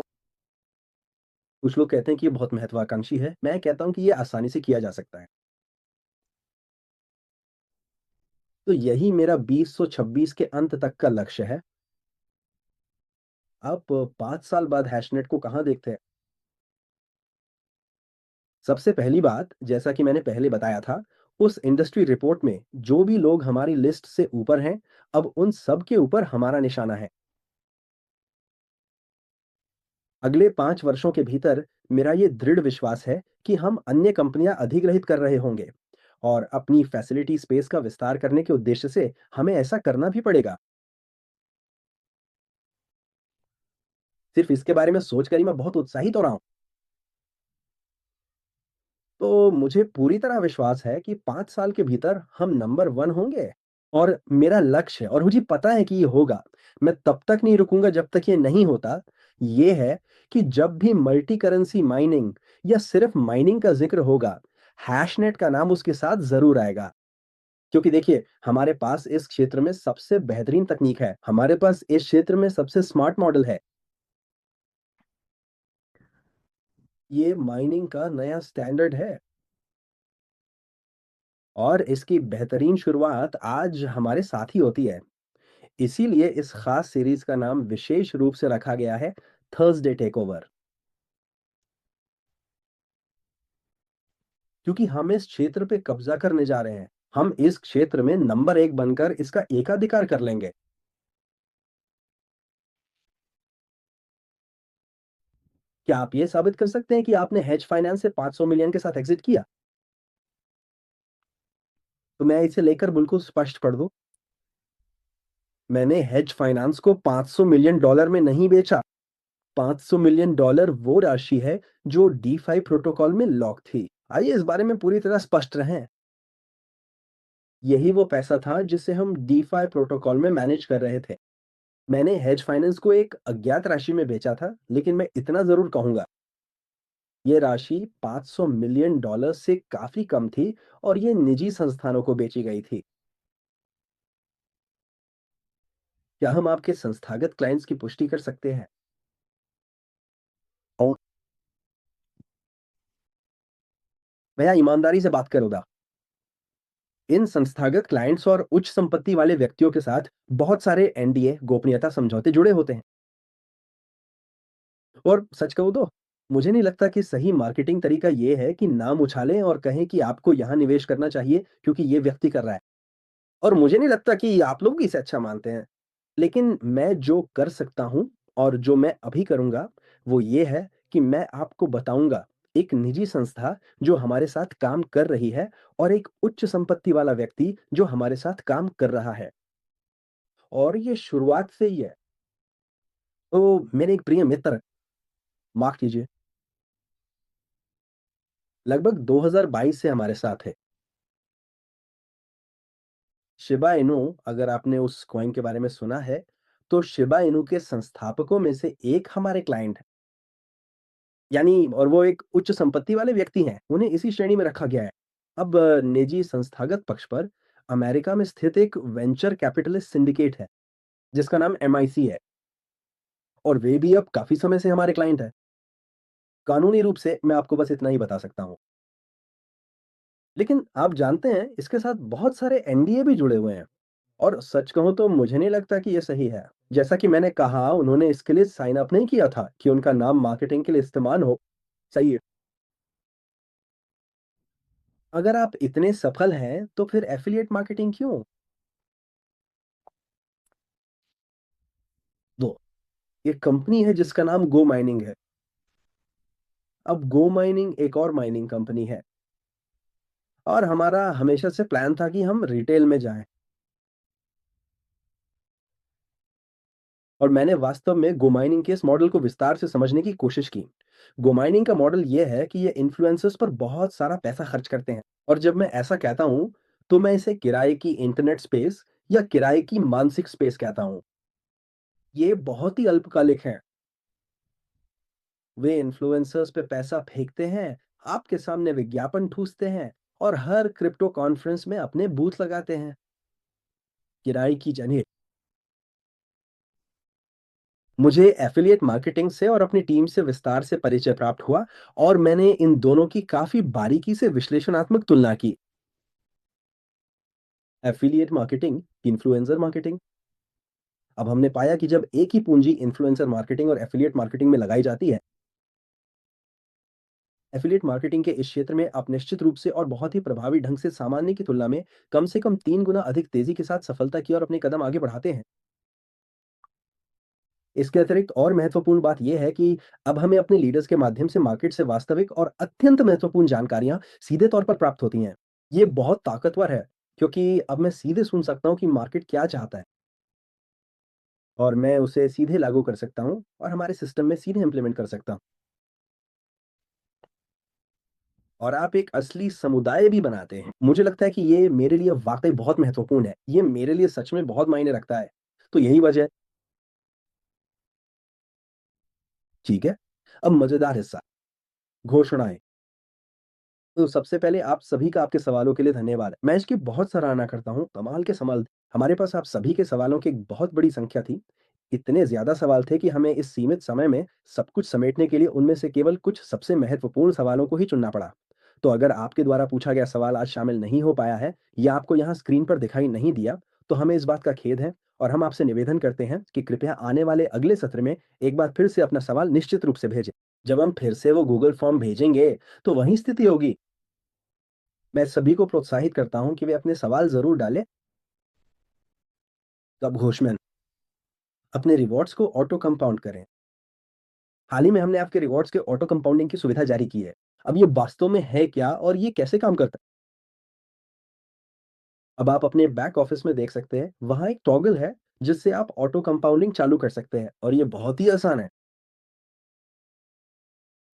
कुछ लोग कहते हैं कि ये बहुत महत्वाकांक्षी है। मैं कहता हूँ कि ये आसानी से किया जा सकता है। तो यही मेरा 2026 के अंत तक का लक्ष्य है। आप 5 साल बाद हैशनेट को कहाँ देखते हैं? सबसे पहली बात, जैसा कि मैंने पहले बताया था, उस इंडस्ट्री रिपोर्ट में जो भी लोग हमारी लिस्ट से ऊपर हैं, अब उन सब के ऊपर हमारा निशाना है। अगले 5 वर्षों के भीतर मेरा ये दृढ़ विश्वास है कि हम अन्य कंपनियां अधिग्रहित कर रहे होंगे और अपनी फैसिलिटी स्पेस का विस्तार करने के उद्देश्य से हमें ऐसा करना भी पड़ेगा। सिर्फ इसके बारे में सोचकर ही मैं बहुत उत्साहित हो रहा हूँ। तो मुझे पूरी तरह विश्वास है कि 5 साल के भीतर हम नंबर 1 होंगे और मेरा लक्ष्य है और मुझे पता है कि ये होगा। मैं तब तक नहीं रुकूँगा जब तक ये नहीं होता। ये है कि जब भी मल्टी करेंसी माइनिंग या सिर्फ माइनिंग का ज़िक्र होगा, हैशनेट का नाम उसके साथ ज़रूर आएगा। क्योंकि देखिए, हमारे पास इस क्षेत्र में सबसे बेहतरीन तकनीक है। हमारे पास इस क्षेत्र में सबसे स्मार्ट मॉडल है। ये माइनिंग का नया स्टैंडर्ड है। और इसकी बेहतरीन शुरुआत आज हमारे साथ ही होती है। इसीलिए इस खास सीरीज का नाम विशेष रूप से रखा गया है थर्सडे टेकओवर। क्योंकि हम इस क्षेत्र पे कब्जा करने जा रहे हैं। हम इस क्षेत्र में नंबर 1 बनकर इसका एकाधिकार कर लेंगे। क्या आप ये साबित कर सकते हैं कि आपने हेज फाइनेंस से 500 मिलियन के साथ एग्जिट किया? तो मैं इसे लेकर बिल्कुल स्पष्ट कर दूं, मैंने हेज फाइनेंस को 500 मिलियन डॉलर में नहीं बेचा। 500 मिलियन डॉलर वो राशि है जो डीफाई प्रोटोकॉल में लॉक थी। आइए इस बारे में पूरी तरह स्पष्ट रहें। यही वो पैसा था जिसे हम डीफाई प्रोटोकॉल में मैनेज कर रहे थे। मैंने हेज फाइनेंस को एक अज्ञात राशि में बेचा था, लेकिन मैं इतना जरूर कहूंगा, ये राशि 500 मिलियन डॉलर से काफी कम थी और ये निजी संस्थानों को बेची गई थी। क्या हम आपके संस्थागत क्लाइंट्स की पुष्टि कर सकते हैं? और मैं यहाँ ईमानदारी से बात करूंगा। इन संस्थागत क्लाइंट्स और उच्च संपत्ति वाले व्यक्तियों के साथ बहुत सारे एनडीए गोपनीयता समझौते जुड़े होते हैं। और सच कहूँ तो मुझे नहीं लगता कि सही मार्केटिंग तरीका ये है कि नाम उछालें और कहें कि आपको यहाँ निवेश करना चाहिए क्योंकि ये व्यक्ति कर रहा है। और मुझे नहीं लगता कि आप लोग भी इसे अच्छा मानते हैं। लेकिन मैं जो कर सकता हूँ और जो मैं अभी करूँगा, वो ये है कि मैं आपको बताऊँगा एक निजी संस्था जो हमारे साथ काम कर रही है और एक उच्च संपत्ति वाला व्यक्ति जो हमारे साथ काम कर रहा है। और ये शुरुआत से ही है। तो मेरे एक प्रिय मित्र, माफ़ कीजिए, लगभग 2022 से हमारे साथ है। शिबा इनु, अगर आपने उस कॉइन के बारे में सुना है, तो शिबा इनु के संस्थापकों में से एक हमारे क्लाइंट है। यानी और वो एक उच्च संपत्ति वाले व्यक्ति हैं, उन्हें इसी श्रेणी में रखा गया है। अब निजी संस्थागत पक्ष पर अमेरिका में स्थित एक वेंचर कैपिटलिस्ट सिंडिकेट है, जिसका नाम एमआईसी है और वे भी अब काफ़ी समय से हमारे क्लाइंट हैं। कानूनी रूप से मैं आपको बस इतना ही बता सकता हूँ। लेकिन आप जानते हैं, इसके साथ बहुत सारे एनडीए भी जुड़े हुए हैं और सच कहूँ तो मुझे नहीं लगता कि ये सही है। जैसा कि मैंने कहा, उन्होंने इसके लिए साइन अप नहीं किया था कि उनका नाम मार्केटिंग के लिए इस्तेमाल हो। सही है। अगर आप इतने सफल हैं, तो फिर एफ़िलिएट मार्केटिंग क्यों? दो, ये कंपनी है जिसका नाम गो माइनिंग है। अब गो माइनिंग एक और माइनिंग कंपनी है और हमारा हमेशा से प्लान था कि हम रिटेल में जाएँ और मैंने वास्तव में गो माइनिंग के इस मॉडल को विस्तार से समझने की कोशिश की। गो माइनिंग का मॉडल ये है कि ये इन्फ्लुएंसर्स पर बहुत सारा पैसा खर्च करते हैं और जब मैं ऐसा कहता हूँ, तो मैं इसे किराए की इंटरनेट स्पेस या किराए की मानसिक स्पेस कहता हूँ। ये बहुत ही अल्पकालिक हैं। वे इन्फ्लुएंसर्स पे पैसा फेंकते हैं, आपके सामने विज्ञापन ठूसते हैं और हर क्रिप्टो कॉन्फ्रेंस में अपने बूथ लगाते हैं। किराए की जगह मुझे एफिलिएट मार्केटिंग से और अपनी टीम से विस्तार से परिचय प्राप्त हुआ और मैंने इन दोनों की काफी बारीकी से विश्लेषणात्मक तुलना की। Affiliate marketing, influencer marketing. अब हमने पाया कि जब एक ही पूंजी इन्फ्लुएंसर मार्केटिंग और एफिलिएट मार्केटिंग में लगाई जाती है, एफिलिएट मार्केटिंग के इस क्षेत्र में आप निश्चित रूप से और बहुत ही प्रभावी ढंग से सामान्य की तुलना में कम से कम 3 गुना अधिक तेजी के साथ सफलता की ओर अपने कदम आगे बढ़ाते हैं। इसके अतिरिक्त और महत्वपूर्ण बात यह है कि अब हमें अपने लीडर्स के माध्यम से मार्केट से वास्तविक और अत्यंत महत्वपूर्ण जानकारियां सीधे तौर पर प्राप्त होती हैं। ये बहुत ताकतवर है, क्योंकि अब मैं सीधे सुन सकता हूँ कि मार्केट क्या चाहता है और मैं उसे सीधे लागू कर सकता हूँ और हमारे सिस्टम में सीधे इम्प्लीमेंट कर सकता हूँ। और आप एक असली समुदाय भी बनाते हैं। मुझे लगता है कि ये मेरे लिए वाक़ई बहुत महत्वपूर्ण है। ये मेरे लिए सच में बहुत मायने रखता है। तो यही वजह है। ठीक है। अब मज़ेदार हिस्सा, घोषणाएँ। तो सबसे पहले आप सभी का आपके सवालों के लिए धन्यवाद। मैं इसकी बहुत सराहना करता हूँ, कमाल के सवाल। हमारे पास आप सभी के सवालों की एक बहुत बड़ी संख्या थी। इतने ज़्यादा सवाल थे कि हमें इस सीमित समय में सब कुछ समेटने के लिए उनमें से केवल कुछ सबसे महत्वपूर्ण सवालों को ही चुनना पड़ा। तो अगर आपके द्वारा पूछा गया सवाल आज शामिल नहीं हो पाया है या आपको यहाँ स्क्रीन पर दिखाई नहीं दिया, तो हमें इस बात का खेद है और हम आपसे निवेदन करते हैं कि कृपया आने वाले अगले सत्र में एक बार फिर से अपना सवाल निश्चित रूप से भेजें। जब हम फिर से वो गूगल फॉर्म भेजेंगे, तो वही स्थिति होगी। मैं सभी को प्रोत्साहित करता हूँ कि वे अपने सवाल ज़रूर डालें। तब घोषणा, अपने रिवॉर्ड्स को ऑटो कंपाउंड करें। हाल ही में हमने आपके रिवॉर्ड्स के ऑटो कंपाउंडिंग की सुविधा जारी की है। अब ये वास्तव में है क्या और ये कैसे काम करता है? अब आप अपने बैक ऑफिस में देख सकते हैं, वहाँ एक टॉगल है जिससे आप ऑटो कंपाउंडिंग चालू कर सकते हैं और ये बहुत ही आसान है।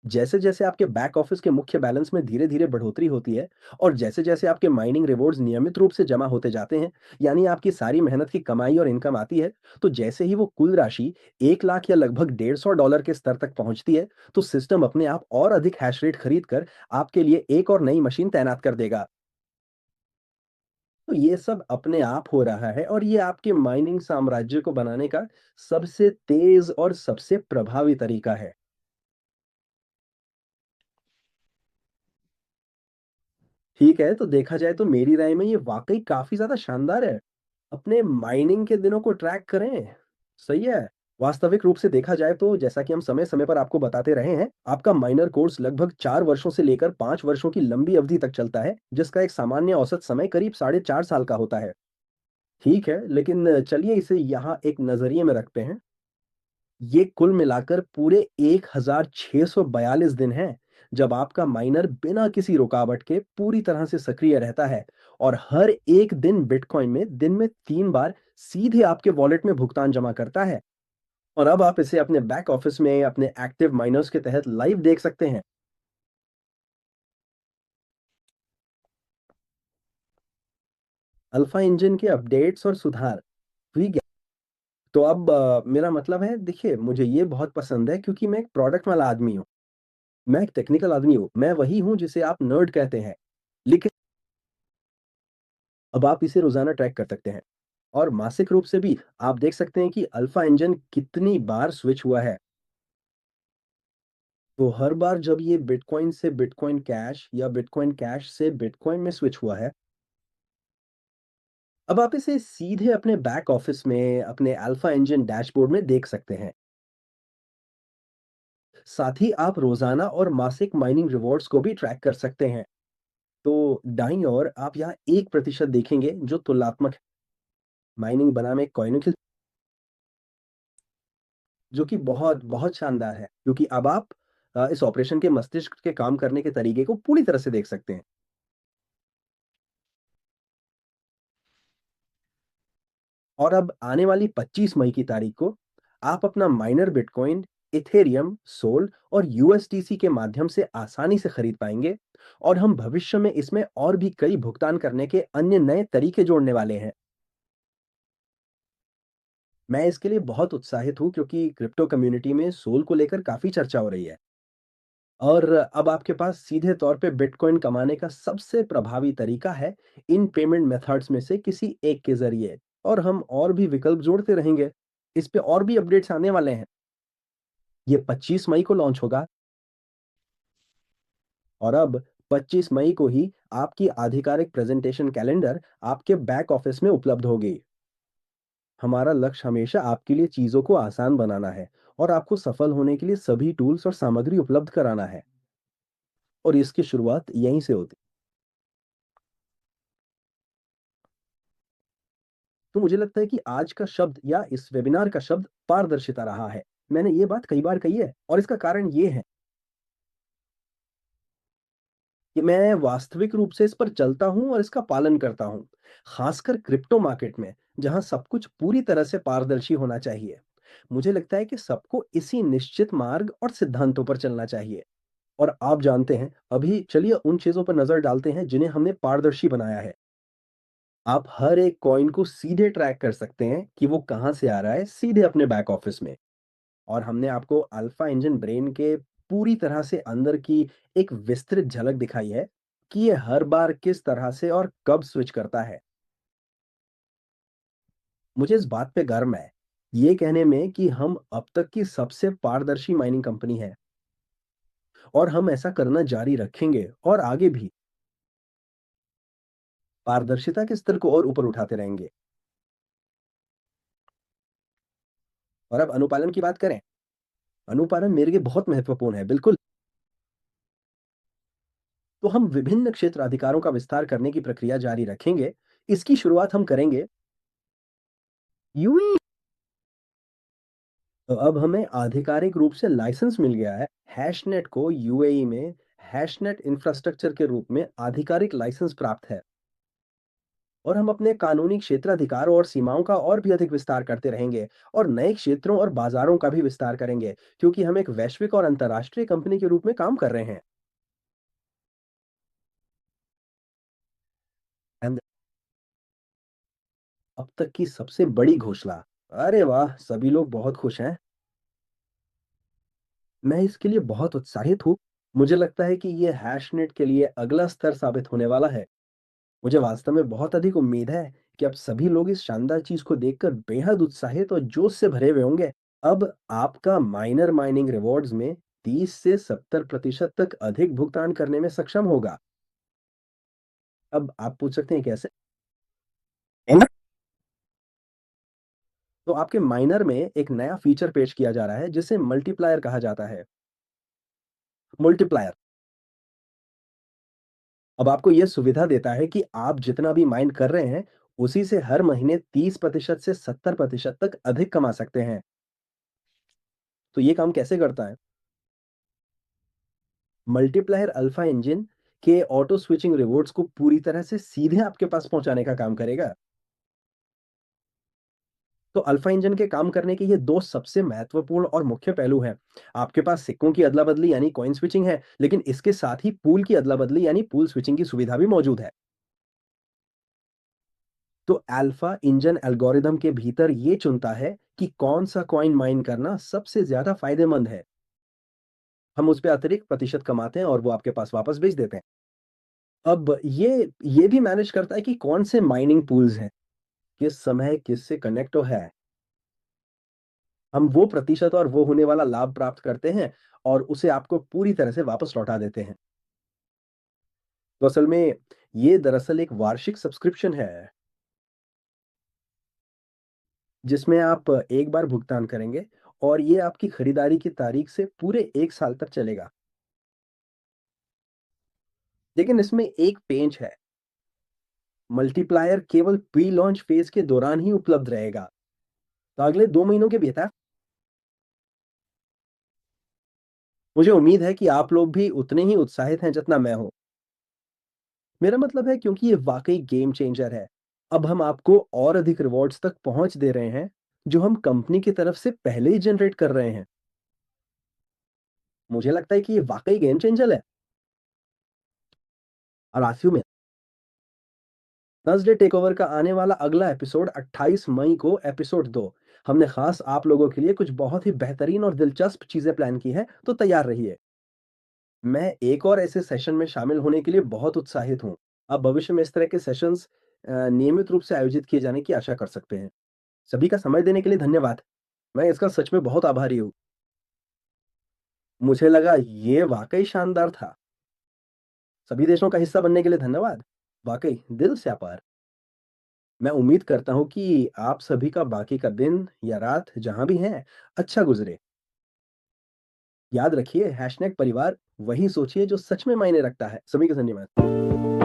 जैसे-जैसे आपके बैक ऑफिस के मुख्य बैलेंस में धीरे-धीरे बढ़ोतरी होती है और जैसे-जैसे आपके माइनिंग रिवॉर्ड्स नियमित रूप से जमा होते जाते हैं, यानी आपकी सारी मेहनत की कमाई और इनकम आती है, तो जैसे ही वो कुल राशि 1 लाख या लगभग $150 के स्तर तक पहुँचती है, तो सिस्टम अपने आप और अधिक हैश रेट खरीद कर आपके लिए एक और नई मशीन तैनात कर देगा। तो ये सब अपने आप हो रहा है और ये आपके माइनिंग साम्राज्य को बनाने का सबसे तेज़ और सबसे प्रभावी तरीका है। ठीक है, तो देखा जाए तो मेरी राय में ये वाक़ई काफ़ी ज़्यादा शानदार है। अपने माइनिंग के दिनों को ट्रैक करें, सही है। वास्तविक रूप से देखा जाए तो जैसा कि हम समय-समय पर आपको बताते रहे हैं, आपका माइनर कोर्स लगभग 4 वर्षों से लेकर 5 वर्षों की लंबी अवधि तक चलता है, जिसका एक सामान्य औसत समय करीब साढ़े 4 साल का होता है। ठीक है, लेकिन चलिए इसे यहाँ एक नज़रिए में रखते हैं। ये कुल मिलाकर पूरे 1642 दिन हैं, जब आपका माइनर बिना किसी रुकावट के पूरी तरह से सक्रिय रहता है और हर एक दिन बिटकॉइन में दिन में 3 बार सीधे आपके वॉलेट में भुगतान जमा करता है। और अब आप इसे अपने बैक ऑफिस में अपने एक्टिव माइनर्स के तहत लाइव देख सकते हैं। अल्फा इंजन के अपडेट्स और सुधार, ठीक है। तो अब मेरा मतलब है, देखिए मुझे ये बहुत पसंद है क्योंकि मैं एक प्रोडक्ट वाला आदमी हूँ। मैं एक टेक्निकल आदमी हूँ। मैं वही हूँ जिसे आप नर्ड कहते हैं। लेकिन अब आप इसे रोज़ाना ट्रैक कर सकते हैं और मासिक रूप से भी आप देख सकते हैं कि अल्फा इंजन कितनी बार स्विच हुआ है। तो हर बार जब ये बिटकॉइन से बिटकॉइन कैश या बिटकॉइन कैश से बिटकॉइन में स्विच हुआ है, अब आप इसे सीधे अपने बैक ऑफिस में अपने अल्फा इंजन डैशबोर्ड में देख सकते हैं। साथ ही आप रोज़ाना और मासिक माइनिंग रिवॉर्ड्स को भी ट्रैक कर सकते हैं। तो दाईं ओर आप यहाँ 1% देखेंगे जो तुलनात्मक है। माइनिंग बनाम एक कॉइन की, जो कि बहुत, बहुत शानदार है, क्योंकि अब आप इस ऑपरेशन के मस्तिष्क के काम करने के तरीके को पूरी तरह से देख सकते हैं। और अब आने वाली 25 मई की तारीख को आप अपना माइनर बिटकॉइन, इथेरियम, सोल और यूएसडीसी के माध्यम से आसानी से खरीद पाएँगे और हम भविष्य में इसमें और भी कई भुगतान करने के अन्य नए तरीके जोड़ने वाले हैं। मैं इसके लिए बहुत उत्साहित हूँ क्योंकि क्रिप्टो कम्युनिटी में सोल को लेकर काफ़ी चर्चा हो रही है। और अब आपके पास सीधे तौर पे बिटकॉइन कमाने का सबसे प्रभावी तरीका है इन पेमेंट मेथड्स में से किसी एक के ज़रिए, और हम और भी विकल्प जोड़ते रहेंगे। इस पे और भी अपडेट्स आने वाले हैं। ये 25 मई को लॉन्च होगा और अब 25 मई को ही आपकी आधिकारिक प्रेज़ेंटेशन कैलेंडर आपके बैक ऑफ़िस में उपलब्ध होगी। हमारा लक्ष्य हमेशा आपके लिए चीज़ों को आसान बनाना है और आपको सफल होने के लिए सभी टूल्स और सामग्री उपलब्ध कराना है, और इसकी शुरुआत यहीं से होती। तो मुझे लगता है कि आज का शब्द या इस वेबिनार का शब्द पारदर्शिता रहा है। मैंने ये बात कई बार कही है और इसका कारण ये है कि मैं वास्तविक रूप से इस पर चलता हूँ और इसका पालन करता हूँ। खासकर क्रिप्टो मार्केट में, जहाँ सब कुछ पूरी तरह से पारदर्शी होना चाहिए। मुझे लगता है कि सबको इसी निश्चित मार्ग और सिद्धांतों पर चलना चाहिए। और आप जानते हैं, अभी चलिए उन चीज़ों पर नज़र डालते हैं जिन्हें हमने पारदर्शी बनाया है। आप हर एक कॉइन को सीधे ट्रैक कर सकते हैं कि वो कहाँ से आ रहा है, सीधे अपने बैक ऑफिस में। और हमने आपको अल्फा इंजन ब्रेन के पूरी तरह से अंदर की एक विस्तृत झलक दिखाई है कि ये हर बार किस तरह से और कब स्विच करता है। मुझे इस बात पे गर्व है, ये कहने में कि हम अब तक की सबसे पारदर्शी माइनिंग कंपनी है, और हम ऐसा करना जारी रखेंगे और आगे भी पारदर्शिता के स्तर को और ऊपर उठाते रहेंगे। और अब अनुपालन की बात करें, अनुपालन मेरे लिए बहुत महत्वपूर्ण है, बिल्कुल। तो हम विभिन्न क्षेत्र अधिकारों का विस्तार करने की प्रक्रिया जारी रखेंगे। इसकी शुरुआत हम करेंगे यूएई। तो अब हमें आधिकारिक रूप से लाइसेंस मिल गया है। हैशनेट को यूएई में हैशनेट इंफ्रास्ट्रक्चर के रूप में आधिकारिक लाइसेंस प्राप्त है, और हम अपने कानूनी क्षेत्राधिकारों और सीमाओं का और भी अधिक विस्तार करते रहेंगे, और नए क्षेत्रों और बाजारों का भी विस्तार करेंगे, क्योंकि हम एक वैश्विक और अंतर्राष्ट्रीय कंपनी के रूप में काम कर रहे हैं। And अब तक की सबसे बड़ी घोषणा। अरे वाह, सभी लोग बहुत खुश हैं। मैं इसके लिए बहुत उत्साहित हूँ। मुझे लगता है कि ये हैशनेट के लिए अगला स्तर साबित होने वाला है। मुझे वास्तव में बहुत अधिक उम्मीद है कि अब सभी लोग इस शानदार चीज़ को देखकर बेहद उत्साहित और जोश से भरे हुए होंगे। अब आपका माइनर माइनिंग रिवॉर्ड्स में 30 से 70% तक अधिक भुगतान करने में सक्षम होगा। अब आप पूछ सकते हैं कैसे? है ना? तो आपके माइनर में एक नया फीचर पेश किया जा रहा है जिसे मल्टीप्लायर कहा जाता है। मल्टीप्लायर अब आपको यह सुविधा देता है कि आप जितना भी माइन कर रहे हैं, उसी से हर महीने 30% से 70% तक अधिक कमा सकते हैं। तो ये काम कैसे करता है? मल्टीप्लायर अल्फा इंजन के ऑटो स्विचिंग रिवॉर्ड्स को पूरी तरह से सीधे आपके पास पहुंचाने का काम करेगा। तो अल्फा इंजन के काम करने के ये दो सबसे महत्वपूर्ण और मुख्य पहलू हैं। आपके पास सिक्कों की अदला-बदली यानी कॉइन स्विचिंग है, लेकिन इसके साथ ही पूल की अदला-बदली यानी पूल स्विचिंग की सुविधा भी मौजूद है। तो अल्फा इंजन एल्गोरिदम के भीतर ये चुनता है कि कौन सा कॉइन माइन करना सबसे ज्यादा फायदेमंद है। हम उस पे अतिरिक्त प्रतिशत कमाते हैं और वो आपके पास वापस भेज देते हैं। अब ये भी मैनेज करता है कि कौन से माइनिंग पूल्स हैं, किस समय किससे कनेक्ट है। हम वो प्रतिशत और वो होने वाला लाभ प्राप्त करते हैं और उसे आपको पूरी तरह से वापस लौटा देते हैं। तो असल में ये दरअसल एक वार्षिक सब्सक्रिप्शन है, जिसमें आप एक बार भुगतान करेंगे और ये आपकी खरीदारी की तारीख से पूरे 1 साल तक चलेगा। लेकिन इसमें एक पेंच है, मल्टीप्लायर केवल प्री लॉन्च फेज़ के दौरान ही उपलब्ध रहेगा। तो अगले 2 महीनों के भीतर मुझे उम्मीद है कि आप लोग भी उतने ही उत्साहित हैं जितना मैं हूँ। मेरा मतलब है क्योंकि ये वाक़ई गेम चेंजर है। अब हम आपको और अधिक रिवॉर्ड्स तक पहुँच दे रहे हैं, जो हम कंपनी की तरफ से पहले ही जनरेट कर रहे हैं। मुझे लगता है कि ये वाक़ई गेम चेंजर है। और आखिर में थर्सडे टेकओवर का आने वाला अगला एपिसोड 28 मई को एपिसोड 2। हमने खास आप लोगों के लिए कुछ बहुत ही बेहतरीन और दिलचस्प चीजें प्लान की हैं, तो तैयार रहिए। मैं एक और ऐसे सेशन में शामिल होने के लिए बहुत उत्साहित हूँ। आप भविष्य में इस तरह के सेशंस नियमित रूप से आयोजित किए जाने की आशा कर सकते हैं। सभी का समय देने के लिए धन्यवाद। मैं इसका सच में बहुत आभारी हूँ। मुझे लगा ये वाक़ई शानदार था। सभी देशों का हिस्सा बनने के लिए धन्यवाद। वाक़ई दिल से आभार। मैं उम्मीद करता हूँ कि आप सभी का बाकी का दिन या रात जहाँ भी हैं, अच्छा गुज़रे। याद रखिए, हैशटैग परिवार वही सोचिए जो सच में मायने रखता है। सभी को धन्यवाद।